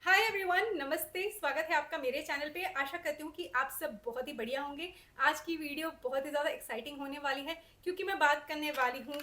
Hi everyone, नमस्ते। स्वागत है आपका मेरे चैनल पे। आशा करती हूँ कि आप सब बहुत ही बढ़िया होंगे। आज की वीडियो बहुत ही ज़्यादा एक्साइटिंग होने वाली है क्योंकि मैं बात करने वाली हूँ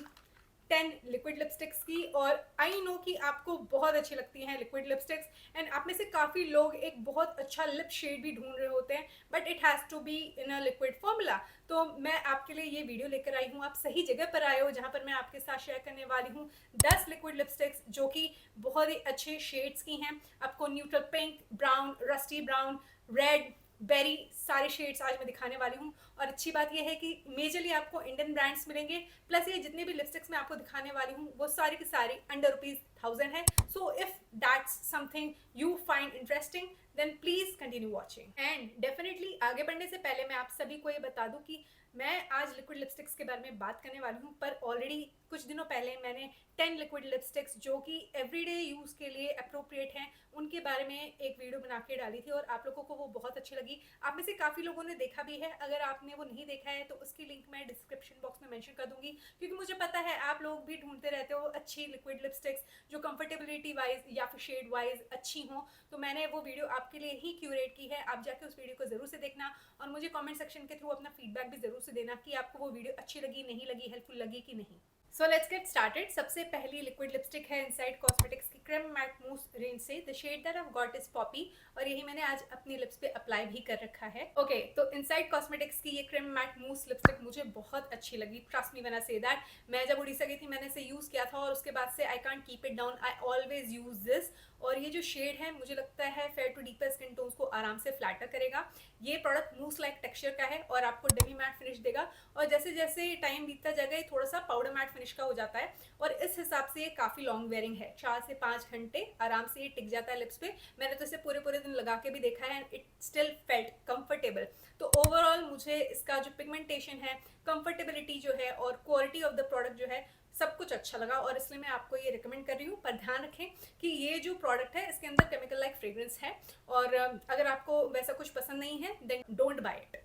10 लिक्विड लिपस्टिक्स की। और आई नो कि आपको बहुत अच्छी लगती हैं लिक्विड लिपस्टिक्स एंड आप में से काफ़ी लोग एक बहुत अच्छा लिप शेड भी ढूंढ रहे होते हैं, but it has to be in a liquid formula. तो मैं आपके लिए ये वीडियो लेकर आई हूँ। आप सही जगह पर आए हो, जहाँ पर मैं आपके साथ शेयर करने वाली हूँ 10 लिक्विड लिपस्टिक्स जो कि बहुत ही अच्छे शेड्स की हैं। आपको neutral pink, brown, rusty brown, red, berry, सारे शेड्स आज मैं दिखाने वाली हूँ। और अच्छी बात यह है कि मेजरली आपको इंडियन ब्रांड्स मिलेंगे। प्लस ये जितने भी लिपस्टिक्स मैं आपको दिखाने वाली हूँ वो सारी की सारी अंडर ₹1000 है। So if that's something you find interesting then please continue watching. And definitely आगे बढ़ने से पहले मैं आप सभी को ये बता दूं कि मैं आज लिक्विड लिपस्टिक्स के बारे में बात करने वाली हूँ, पर ऑलरेडी कुछ दिनों पहले मैंने 10 लिक्विड लिपस्टिक्स जो कि एवरीडे यूज के लिए अप्रोप्रिएट हैं उनके बारे में एक वीडियो बना के डाली थी और आप लोगों को वो बहुत अच्छी लगी। आप में से काफ़ी लोगों ने देखा भी है। अगर आपने वो नहीं देखा है तो उसकी लिंक मैं डिस्क्रिप्शन बॉक्स में मेंशन कर दूंगी, क्योंकि मुझे पता है आप लोग भी ढूंढते रहते हो अच्छी लिक्विड लिपस्टिक्स जो कंफर्टेबिलिटी वाइज या फिर शेड वाइज अच्छी हों। तो मैंने वो वीडियो आपके लिए ही क्यूरेट की है। आप जाके उस वीडियो को ज़रूर से देखना और मुझे कमेंट सेक्शन के थ्रू अपना फीडबैक भी ज़रूर से देना कि आपको वो वीडियो अच्छी लगी, नहीं लगी, हेल्पफुल लगी कि नहीं। So let's get started. सबसे पहली लिक्विड लिपस्टिक है इनसाइड कॉस्मेटिक्स की क्रीम मैट मूस रेंज से। The shade that I got is poppy और यही मैंने आज अपनी लिप्स पे अप्लाई भी कर रखा है। ओके, तो इनसाइड कॉस्मेटिक्स की ये क्रीम मैट मूस लिपस्टिक मुझे बहुत अच्छी लगी। Trust me when I say that. मैं जब उड़ीसा गई थी मैंने इसे यूज किया था और उसके बाद से I can't keep it down. I always use this. और ये जो शेड है मुझे लगता है fair to deeper skin tones को आराम से फ्लैटर करेगा। ये प्रोडक्ट मूस लाइक टेक्सचर का है और आपको डेमी मैट फिनिश देगा। और जैसे जैसे टाइम बीतता जाएगा ये थोड़ा सा पाउडर मैट फिनिश का हो जाता है और इस हिसाब से ये काफ़ी लॉन्ग वेयरिंग है। 4 से 5 घंटे आराम से ये टिक जाता है लिप्स पे। मैंने तो इसे पूरे पूरे दिन लगा के भी देखा है and it still felt comfortable. तो ओवरऑल मुझे इसका जो पिगमेंटेशन है, कंफर्टेबिलिटी जो है और क्वालिटी ऑफ द प्रोडक्ट जो है सब कुछ अच्छा लगा और इसलिए मैं आपको ये रिकमेंड कर रही हूँ। पर ध्यान रखें कि ये जो प्रोडक्ट है इसके अंदर केमिकल लाइक फ्रेग्रेंस है और अगर आपको वैसा कुछ पसंद नहीं है then don't buy it.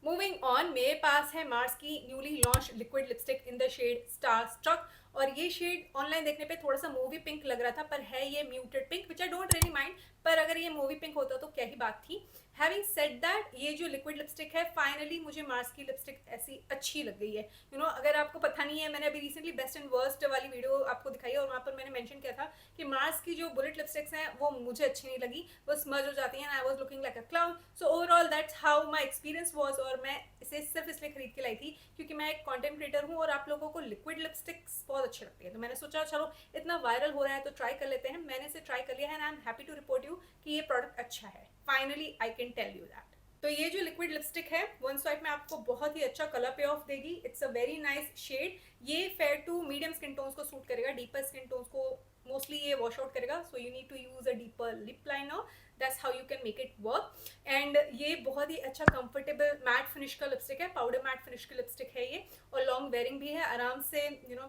Moving on, मेरे पास है मार्स की newly launch liquid lipstick in the shade star struck. और ये शेड ऑनलाइन देखने पे थोड़ा सा मूवी पिंक लग रहा था, पर है ये muted pink which I don't really mind. पर अगर ये मूवी पिंक होता तो क्या ही बात थी। हैविंग सेड दैट, ये जो लिक्विड लिपस्टिक है फाइनली मुझे मार्स की लिपस्टिक ऐसी अच्छी लग गई है। अगर आपको पता नहीं है, मैंने अभी रिसेंटली बेस्ट एंड वर्स्ट वाली वीडियो आपको दिखाई है और वहाँ पर मैंने मेंशन किया था कि मार्स की जो बुलेट लिपस्टिक्स हैं वो मुझे अच्छी नहीं लगी, वो स्मज हो जाती हैं। आई was looking like a clown. So overall that's how my experience was. और मैं इसे सिर्फ इसलिए खरीद के लाई थी क्योंकि मैं एक कंटेंट क्रिएटर हूँ और आप लोगों को लिक्विड लिपस्टिक्स बहुत अच्छी लगती है। तो मैंने सोचा चलो इतना वायरल हो रहा है तो ट्राई कर लेते हैं। मैंने इसे ट्राई कर लिया है and I am happy to report you कि ये प्रोडक्ट अच्छा है। Finally I can tell you that. तो ये जो लिक्विड लिपस्टिक है वन स्वाइप में आपको बहुत ही अच्छा कलर पे ऑफ देगी। It's a very nice shade. ये fair to medium skin tones को सूट करेगा, डीपर स्किन टोन्स को मोस्टली ये वॉश आउट करेगा। So you need to use a deeper lip liner, that's how you can make it work. And ये बहुत ही अच्छा कंफर्टेबल मैट फिनिश का लिपस्टिक है, पाउडर मैट फिनिश की लिपस्टिक है ये। और लॉन्ग वेयरिंग भी है, आराम से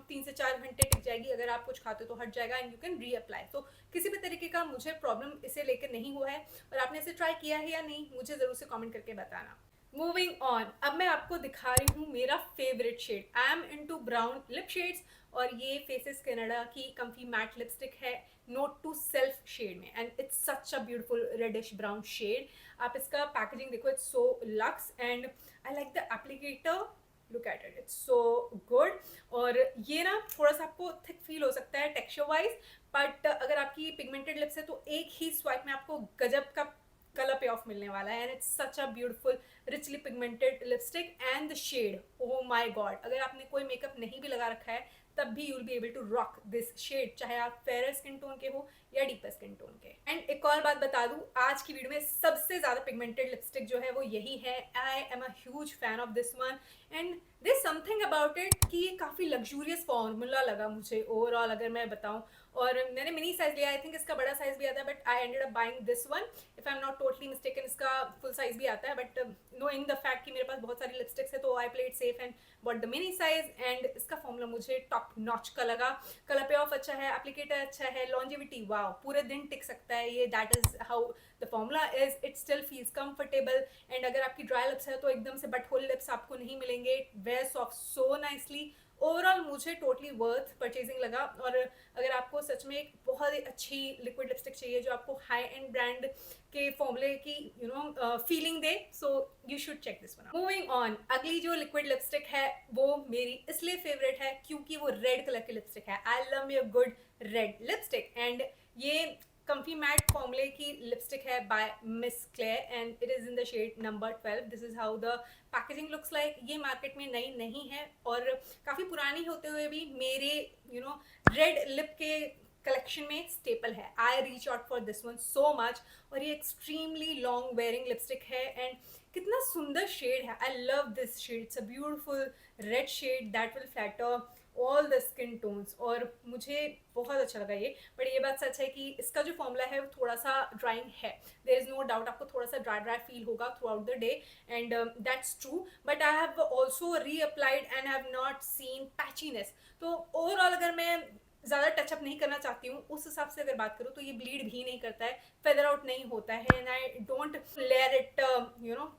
3 से 4 घंटे टिक जाएगी। अगर आप कुछ खाते हो तो हट जाएगा एंड यू कैन रीअप्लाई। तो किसी भी तरीके का मुझे प्रॉब्लम इसे लेकर नहीं हुआ है। और आपने इसे ट्राई किया है या नहीं मुझे ज़रूर से कमेंट करके बताना। मूविंग ऑन, अब मैं आपको दिखा रही हूँ मेरा favourite shade. I am into brown lip shades और ये फेसेस कनाडा की कंफी मैट लिपस्टिक है नोट टू सेल्फ शेड में and it's such a beautiful reddish brown shade. आप इसका पैकेजिंग देखो, it's so luxe and I like the applicator. Look at it, it's so good. और ये ना थोड़ा सा आपको थिक फील हो सकता है टेक्सचर वाइज, बट अगर आपकी पिगमेंटेड लिप्स है तो एक ही स्वाइप में आपको गजब का कलर पे ऑफ मिलने वाला है and it's such a beautiful richly pigmented lipstick and the shade, oh my god. अगर आपने कोई मेकअप नहीं भी लगा रखा है तब भी you will be able to rock this shade, चाहे आप फेयर स्किन टोन के हो या डीपर स्किन टोन के। एंड एक और बात बता दूं, आज की वीडियो में सबसे ज्यादा पिगमेंटेड लिपस्टिक जो है वो यही है। I am a huge fan of this one and this something about it कि ये काफी लग्जूरियस फॉर्मूला लगा मुझे ओवरऑल अगर मैं बताऊं। और मैंने मिनी साइज लिया, आई थिंक इसका बड़ा साइज भी आता है, but I ended up buying this one. If I am not totally mistaken इसका फुल साइज भी आता है, बट नोइंग द फैक्ट कि मेरे पास बहुत सारी लिपस्टिक्स है तो I played safe and but the mini size. And इसका फॉर्मूला मुझे टॉप नॉच का लगा। कलर पे ऑफ अच्छा है, एप्लीकेटर अच्छा है, लॉन्जिविटी वाओ, पूरे दिन टिक सकता है ये। That is how the formula is. It still feels comfortable and अगर आपकी ड्राई लिप्स है तो एकदम से बट होल लिप्स आपको नहीं मिलेंगे। It wears off so nicely. Overall मुझे टोटली वर्थ परचेजिंग लगा। और अगर आपको सच में एक बहुत ही अच्छी लिक्विड लिपस्टिक चाहिए जो आपको हाई एंड ब्रांड के फॉर्मूले की फीलिंग दे, so you should check this one out. Moving on, अगली जो लिक्विड लिपस्टिक है वो मेरी इसलिए फेवरेट है क्योंकि वो रेड कलर की लिपस्टिक है। I love me a good red lipstick, and ये कंफी मैट फॉर्मूले की लिपस्टिक है by Miss Claire and it is in the shade number 12। This is how the packaging looks like. ये market में नई नहीं है और काफ़ी पुरानी होते हुए भी मेरे रेड लिप के कलेक्शन में स्टेपल है। I reach out for this one so much. और ये एक्सट्रीमली लॉन्ग वेयरिंग लिपस्टिक है एंड कितना सुंदर शेड है। I love this shade, it's a beautiful red shade that will flatter all the skin tones और मुझे बहुत अच्छा लगा ये। बट ये बात सच है कि इसका जो फॉर्मूला है वो थोड़ा सा ड्राइंग है। देयर इज नो डाउट आपको थोड़ा सा ड्राई फील होगा throughout the day and that's true, but I have also reapplied and have not seen patchiness. तो ओवरऑल अगर मैं ज़्यादा टचअप नहीं करना चाहती हूँ उस हिसाब से अगर बात करूँ तो ये ब्लीड भी नहीं करता है, फेदर आउट नहीं होता है and I don't layer it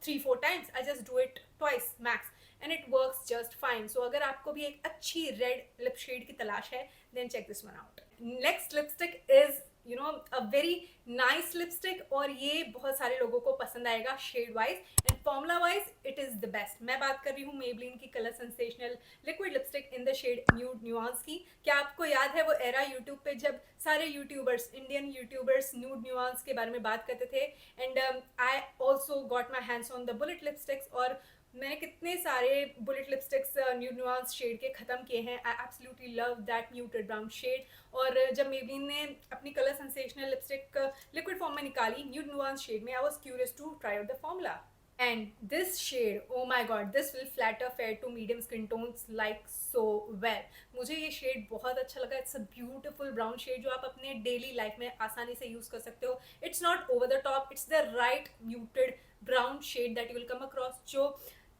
3-4 times, I just do it twice max and it works just fine. So अगर आपको भी एक अच्छी रेड लिप शेड की तलाश है then check this one out. Next lipstick is a very nice lipstick और ये बहुत सारे लोगों को पसंद आएगा shade wise and formula wise it is the best. मैं बात कर रही हूँ मेबलिन की colour sensational liquid lipstick in the shade nude nuance की। क्या आपको याद है वो एरा यूट्यूब पे जब सारे YouTubers, Indian YouTubers nude nuance के बारे में बात करते थे and I also got my hands on the bullet lipsticks और मैंने कितने सारे bullet lipsticks nude nuance shade के ख़त्म किए हैं। I absolutely love that muted brown shade. और जब मेबलिन ने अपनी colour sensational lipstick liquid form में निकाली न्यूड न्यूआंस शेड में, I was curious to try out the formula and this shade, oh my god, this will flatter fair to medium skin tones like so well. मुझे ये shade बहुत अच्छा लगा। It's a beautiful brown shade जो आप अपने daily life में आसानी से यूज़ कर सकते हो। It's not over the top, it's the right muted brown shade that you will come across जो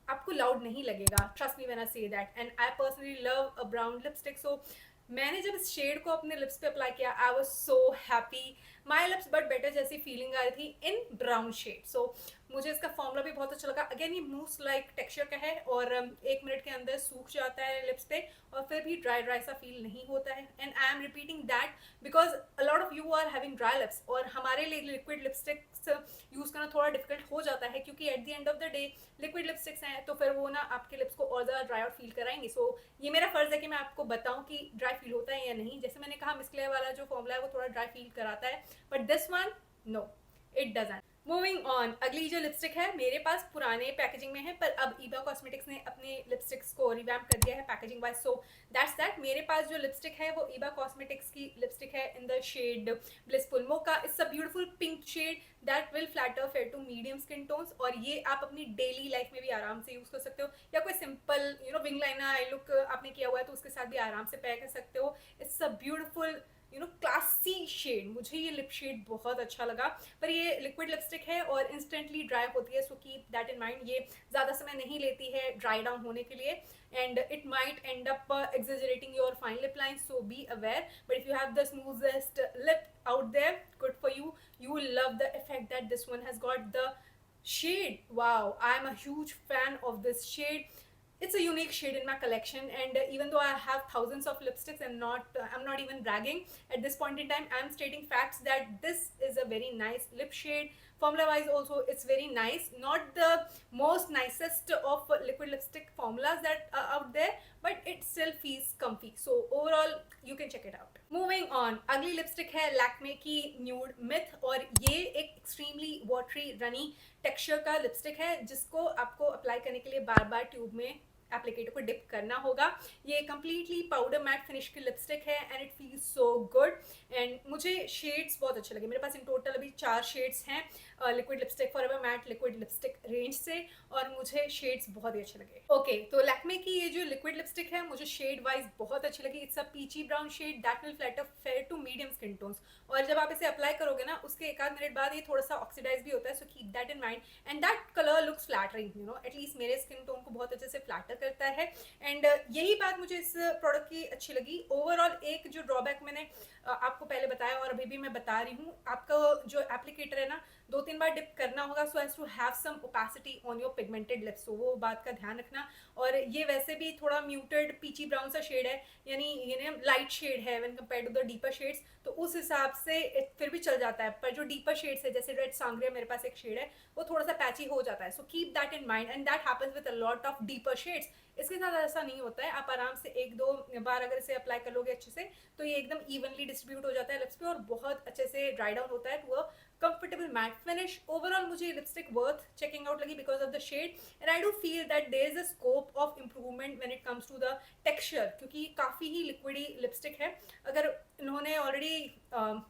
आपको लाउड नहीं लगेगा। Trust me when I say that and I personally love a brown lipstick. So मैंने जब इस shade को अपने lips पे अप्लाई किया I was so happy. My lips but better जैसी फीलिंग आ रही थी इन ब्राउन शेड। सो मुझे इसका फॉर्मूला भी बहुत अच्छा लगा। अगेन ये मूस लाइक टेक्सचर का है और 1 मिनट के अंदर सूख जाता है लिप्स पे और फिर भी ड्राई सा फील नहीं होता है and I am repeating that because a lot of you are having dry lips और हमारे लिए लिक्विड लिपस्टिक्स यूज़ करना थोड़ा डिफिकल्ट हो जाता है क्योंकि at the end of the day liquid lipsticks हैं तो फिर वो ना आपके लिप्स को और ज़्यादा ड्राई आउट फील कराएंगे। सो ये मेरा फर्ज है कि मैं आपको बताऊं कि ड्राई फील होता है या नहीं। जैसे मैंने कहा मिस क्लेयर वाला जो फॉर्मूला है वो थोड़ा ड्राई फील कराता है but this one no, it doesn't. Moving on, अगली जो लिपस्टिक है मेरे पास पुराने पैकेजिंग में है पर अब ईबा कॉस्मेटिक्स ने अपने लिपस्टिक्स को रिवैम्प कर दिया है packaging wise. So that's that. मेरे पास जो लिपस्टिक है वो ईबा कॉस्मेटिक्स की लिपस्टिक है in the shade blissful mocha. It's a beautiful pink shade that will flatter fair to medium skin tones और ये आप अपनी डेली लाइफ में भी आराम से यूज़ कर सकते हो या कोई simple wing liner I look आपने किया हुआ है तो उसके साथ भी आराम से पेयर कर सकते हो। It's a beautiful classy shade. मुझे ये लिप शेड बहुत अच्छा लगा पर ये लिक्विड लिपस्टिक है और इंस्टेंटली ड्राई होती है। So keep that in mind. ये ज़्यादा समय नहीं लेती है ड्राई डाउन होने के लिए and it might and up exaggerating your fine lip lines, so be aware. But if you have the smoothest lip out there, good for you. You will love the effect that this one has got. The shade, wow, I am a huge fan of this shade. It's a unique shade in my collection and even though I have thousands of lipsticks and I'm not even bragging at this point in time, I'm stating facts that this is a very nice lip shade. Formula wise also it's very nice, not the most nicest of liquid lipstick formulas that are out there but it still feels comfy. So overall you can check it out. Moving on, अगली lipstick है लैक्मे की nude myth और ये एक extremely watery runny texture का lipstick है जिसको आपको अप्लाई करने के लिए बार बार ट्यूब में एप्लीकेटर को डिप करना होगा। ये कम्प्लीटली पाउडर मैट फिनिश की लिपस्टिक है and it feels so good and मुझे शेड्स बहुत अच्छे लगे। मेरे पास इन टोटल अभी 4 शेड्स हैं liquid lipstick forever matte liquid lipstick range से और मुझे शेड्स बहुत ही अच्छे लगे। ओके, तो लैक्मे की ये जो लिक्विड लिपस्टिक है मुझे शेड वाइज बहुत अच्छी लगी। It's a peachy brown shade that will flatter fair to medium skin tones. और जब आप इसे अप्लाई करोगे ना, उसके एक आध मिनट बाद ये थोड़ा सा ऑक्सीडाइज भी होता है, so keep that in mind. And that colour looks flattering, you know, at least मेरे स्किन टोन को बहुत अच्छे से फ्लैटर करता है। एंड यही बात मुझे इस प्रोडक्ट की अच्छी लगी। ओवरऑल एक जो ड्रॉबैक मैंने आपको पहले बताया और अभी भी मैं बता रही हूँ, आपका जो एप्लीकेटर है ना, 2-3 बार डिप करना होगा so as to have some opacity on your pigmented lips, तो वो बात का ध्यान रखना। और ये वैसे भी थोड़ा म्यूटेड पीची ब्राउन सा शेड है, यानी ये लाइट शेड है when compare to the deeper shades, तो उस हिसाब से फिर भी चल जाता है। पर जो डीपर शेड्स है, जैसे रेड सांग्रिया मेरे पास एक शेड है, वो थोड़ा सा पैची हो जाता है। So keep that in mind, and that happens with a lot of deeper shades. इसके साथ ऐसा नहीं होता है, आप आराम से 1-2 बार अगर इसे अप्लाई कर लोगे अच्छे से, तो ये एकदम इवनली डिस्ट्रीब्यूट हो जाता है लिप्स पे और बहुत अच्छे से ड्राई डाउन होता है to a comfortable matte finish. Overall मुझे लिपस्टिक वर्थ चेकिंग आउट लगी because of the shade, and I do feel that there is a scope of improvement when it comes to the texture, क्योंकि काफ़ी ही liquidy lipstick है। अगर इन्होंने already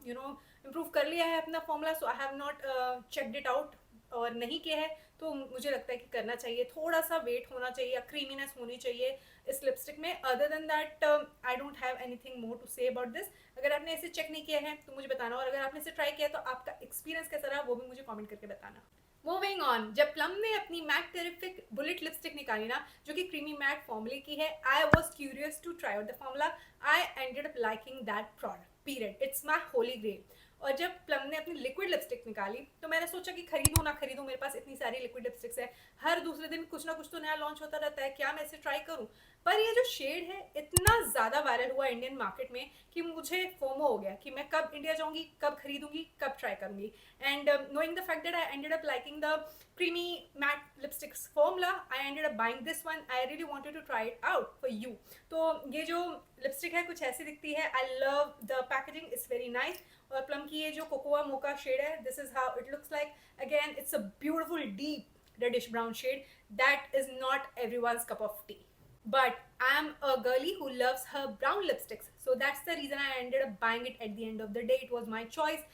you know improve कर लिया है अपना formula, so I have not checked it out, और नहीं किया है तो मुझे लगता है कि करना चाहिए। थोड़ा सा वेट होना चाहिए या क्रीमीनेस होनी चाहिए इस लिपस्टिक में। Other than that I don't have anything more to say about this. अगर आपने इसे चेक नहीं किया है तो मुझे बताना, और अगर आपने इसे ट्राई किया तो आपका एक्सपीरियंस कैसा रहा वो भी मुझे कमेंट करके बताना। मूविंग ऑन, जब प्लम ने अपनी मैट टेरिफिक बुलेट लिपस्टिक निकाली ना, जो कि क्रीमी मैट फॉर्मूले की है, I was curious to try out the formula. I ended up liking that product, period. It's my holy grail. और जब प्लम ने अपनी लिक्विड लिपस्टिक निकाली तो मैंने सोचा कि खरीदूं ना खरीदूं, मेरे पास इतनी सारी लिक्विड लिपस्टिक्स है, हर दूसरे दिन कुछ ना कुछ तो नया लॉन्च होता रहता है, क्या मैं इसे ट्राई करूं। पर ये जो शेड है इतना ज़्यादा वायरल हुआ इंडियन मार्केट में कि मुझे फोमो हो गया कि मैं कब इंडिया जाऊंगी, कब खरीदूंगी, कब ट्राई करूंगी। And knowing the fact that I ended up liking the creamy matte lipsticks formula, I ended up buying this one. I really wanted to try it out for you. तो ये जो lipstick है कुछ ऐसी दिखती है। I love the packaging, it's very nice. और plum की ये जो कोकोआ मोका शेड है, this is how it looks like. Again, it's a beautiful deep reddish brown shade that is not everyone's cup of tea. But I'm a girly who loves her brown lipsticks, so that's the reason I ended up buying it at the end of the day. It was my choice.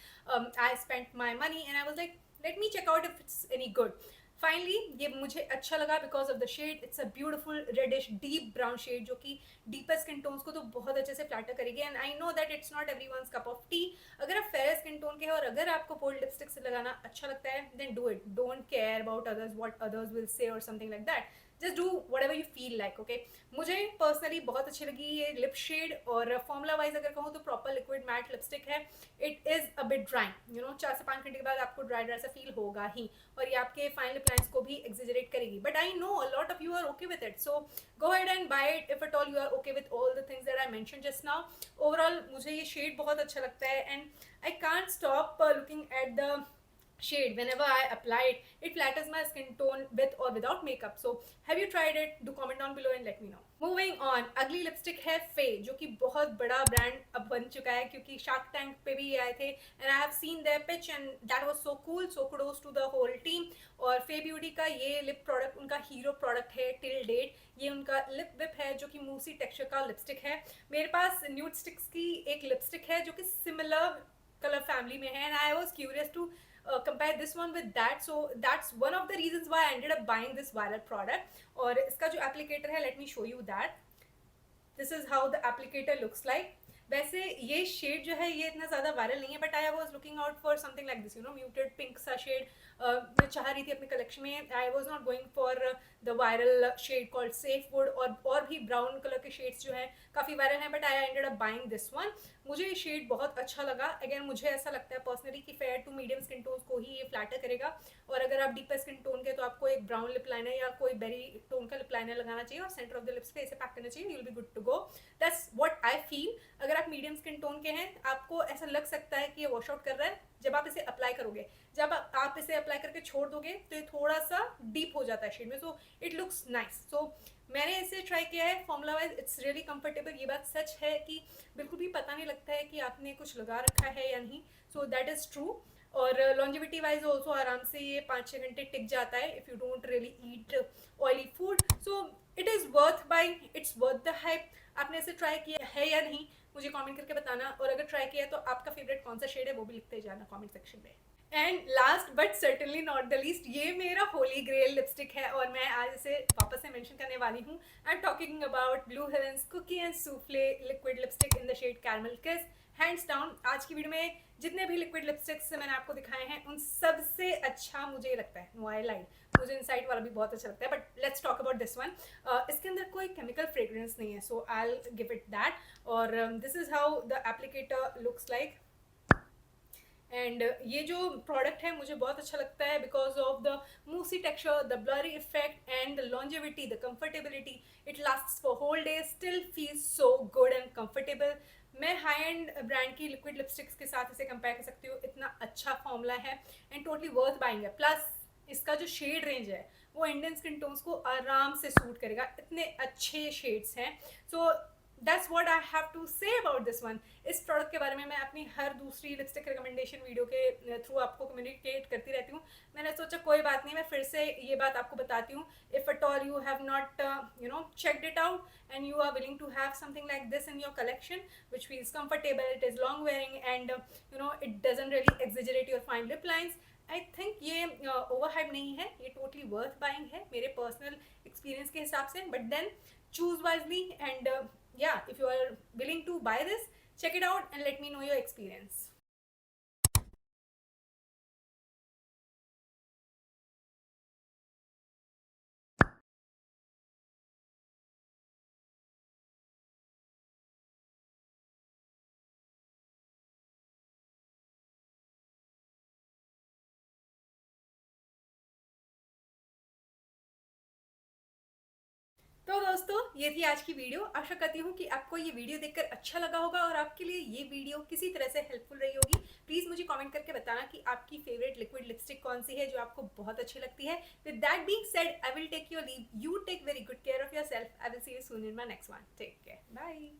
I spent my money and I was like, let me check out if it's any good. Finally ये मुझे अच्छा लगा because of the shade. It's a beautiful reddish deep brown shade जो कि deeper skin tones को तो बहुत अच्छे से फ्लैटर करेगी। And I know that it's not everyone's cup of T. अगर आप फेयर स्किन टोन के हो और अगर आपको बोल्ड लिपस्टिक से लगाना अच्छा लगता है, then do it. Don't care about others, what others will say और something like that. Just do whatever you feel like, okay. मुझे पर्सनली बहुत अच्छी लगी ये लिप शेड। और फॉर्मूला वाइज अगर कहूँ तो प्रॉपर लिक्विड मैट लिपस्टिक है। It is a bit dry, you know, 4 से 5 घंटे के बाद आपको ड्राई ड्राई सा फील होगा ही, और ये आपके फाइन लिप लाइन्स को भी एग्जिजरेट करेगी। But I know a lot of you are okay with it, so go ahead and buy it if at all you are okay with all the things that I mentioned just now. Overall मुझे ये shade बहुत अच्छा लगता है, and I can't stop looking at the shade whenever I apply it. It flatters my skin tone with or without makeup. So have you tried it? Do comment down below and let me know. Moving on, अगली lipstick है फे, जो कि बहुत बड़ा brand अब बन चुका है क्योंकि शार्क टैंक पे भी ये आए थे, and I have seen their pitch and that was so cool. So kudos to the whole team. और फे ब्यूटी का ये लिप प्रोडक्ट उनका हीरो प्रोडक्ट है टिल डेट। ये उनका लिप विप है जो कि मूसी टेक्सचर का लिपस्टिक है। मेरे पास न्यूड स्टिक्स की एक लिपस्टिक है जो कि सिमिलर कलर फैमिली में है, and I was curious to compare this one with that, so that's one of the reasons why I ended up buying this viral product. और इसका जो एप्लीकेटर है, let me show you that. This is how the applicator looks like. वैसे ये shade जो है ये इतना ज़्यादा वायरल नहीं है, but I was looking out for something like this, you know, muted pink सा शेड मैं चाह रही थी अपने कलेक्शन में। I was not going for the viral shade called safe wood, और भी ब्राउन कलर के शेड्स जो हैं काफ़ी वायरल हैं, but I ended up buying this one. मुझे ये शेड बहुत अच्छा लगा। अगेन मुझे ऐसा लगता है पर्सनली कि fair to medium skin tones को ही ये फ्लैटर करेगा, और अगर आप डीपर स्किन टोन के तो आपको एक ब्राउन लिप लाइनर या कोई बेरी टोन का लिप लाइनर लगाना चाहिए और सेंटर ऑफ द लिप्स पे इसे पैक करना चाहिए, you will be good to go. That's what I feel. अगर आप मीडियम स्किन टोन के हैं, आपको ऐसा लग सकता है कि ये वॉश आउट कर रहा है जब आप इसे अप्लाई करोगे। जब आप इसे अप्लाई करके छोड़ दोगे तो ये थोड़ा सा डीप हो जाता है शेड में, सो इट लुक्स नाइस। सो मैंने इसे ट्राई किया है formula wise, it's really comfortable. ये बात सच है कि बिल्कुल भी पता नहीं लगता है कि आपने कुछ लगा रखा है या नहीं, सो दैट इज़ ट्रू। और लॉन्जिविटी वाइज ऑल्सो आराम से ये 5-6 घंटे टिक जाता है if you don't really eat oily food. So it is worth buying, it's worth the hype. आपने इसे ट्राई किया है या नहीं मुझे कमेंट करके बताना, और अगर ट्राई किया तो आपका फेवरेट कौन सा शेड है वो भी लिखते जाना कमेंट सेक्शन में। And last but certainly not the least, ये मेरा होली ग्रेल लिपस्टिक है और मैं आज इसे वापस से मेंशन करने वाली हूँ। I am talking about Blue Heavens cookie and souffle liquid lipstick in the shade caramel kiss. Hands down आज की वीडियो में जितने भी लिक्विड लिपस्टिक्स मैंने आपको दिखाए हैं उन सबसे अच्छा मुझे लगता है नो आई लाइट। मुझे इनसाइट वाला भी बहुत अच्छा लगता है, but let's talk about this one. इसके अंदर कोई केमिकल फ्रेग्रेंस नहीं है, so I will give it that. और this is how the applicator looks like. And ये जो प्रोडक्ट है मुझे बहुत अच्छा लगता है because of the moussy texture, the blurry effect and the longevity, the comfortability. It lasts for whole day, still feels so good and comfortable. मैं high and brand की लिक्विड लिपस्टिक्स के साथ इसे कंपेयर कर सकती हूँ, इतना अच्छा फॉर्मूला है एंड टोटली वर्थ बाइंग है। प्लस इसका जो शेड रेंज है वो इंडियन स्किन टोन्स को आराम से सूट करेगा, इतने अच्छे शेड्स हैं। So that's what I have to say about this one. इस प्रोडक्ट के बारे में मैं अपनी हर दूसरी लिपस्टिक रिकमेंडेशन वीडियो के थ्रू आपको कम्युनिकेट करती रहती हूँ। मैंने सोचा कोई बात नहीं, मैं फिर से ये बात आपको बताती हूँ। If at all you have not checked it out and you are willing to have something like this in your collection which feels comfortable, it is long wearing and it doesn't really exaggerate your fine lip lines, I think ये over hype नहीं है, ये totally worth buying है मेरे personal experience के हिसाब से। But then choose wisely and yeah, if you are willing to buy this, check it out and let me know your experience. तो दोस्तों ये थी आज की वीडियो। आशा करती हूँ कि आपको ये वीडियो देखकर अच्छा लगा होगा और आपके लिए ये वीडियो किसी तरह से हेल्पफुल रही होगी। प्लीज मुझे कमेंट करके बताना कि आपकी फेवरेट लिक्विड लिपस्टिक कौन सी है जो आपको बहुत अच्छी लगती है। With that being said, I will take your leave. You take very good care of yourself. I will see you soon in my next one. Take care, bye.